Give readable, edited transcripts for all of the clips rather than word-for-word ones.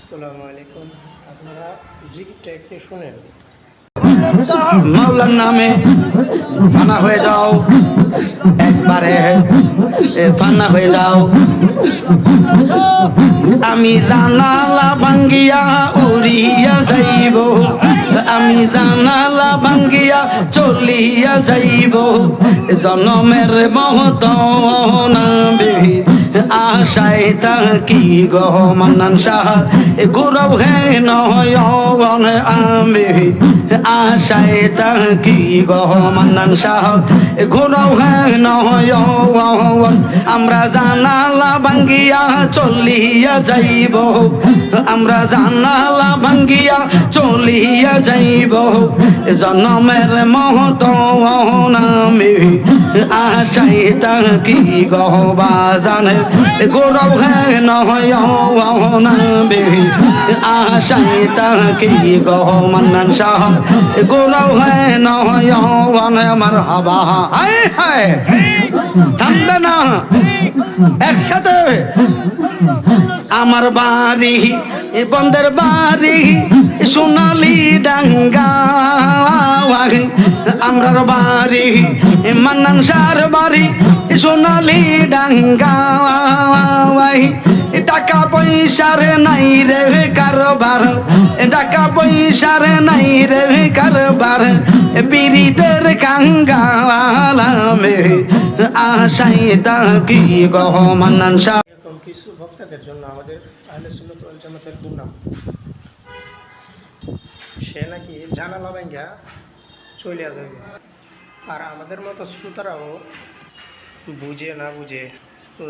আসসালামু আলাইকুম। আপনারা জিকিরটা একটু শুনেন। মাওলার নামে ফানা হয়ে যাও, একবারে ফানা হয়ে যাও। আমি জানালা ভাঙ্গিয়া উড়িয়া যাইব, আমি জানালা ভাঙ্গিয়া চলিয়া যাইব। জনমের মহত নামে আশায় তাকি গো মান্নান শাহ গুরু হে নয়ন আমি আশায় তাকি গো মান্নান শাহ গুরু হে নয়ন। আমরা জানালা ভাঙ্গিয়া চলিয়া যাইব, আমরা জানালা ভাঙ্গিয়া চলিয়া যাইব। জনমের মহত নামে আশায় তাকি গো বাজানে গৌরব হে নয়ন বে আশায় তাকি গো মান্নান শাহ গৌরব হে নয়ন। আমার হাবা হায় হায় থামবে না, একসাথে। আমার বাড়ি বন্ধের বাড়ি সোনালি ডাঙ্গা, আমরার বাড়ি মান্নান শাহর বাড়ি সোনালি ডাঙ্গা। টাকা পয়সার নাই রে কারবার, টাকা পয়সার নাই রে কারবার, পীড়িতের কাঙ্গালামে আশাই তাকি গো মান্নান শাহ। এরকম কিছু ভক্তদের জন্য আমাদের আহলে সুন্নাত ওয়াল জামাতের দুর্নাম। সে নাকি জানালা ভাঙ্গা চলিয়া যাবে, আর আমাদের মতো শ্রোতারাও বুঝে না বুঝে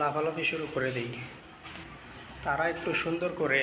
লাফালাফি শুরু করে দেয়। তারা একটু সুন্দর করে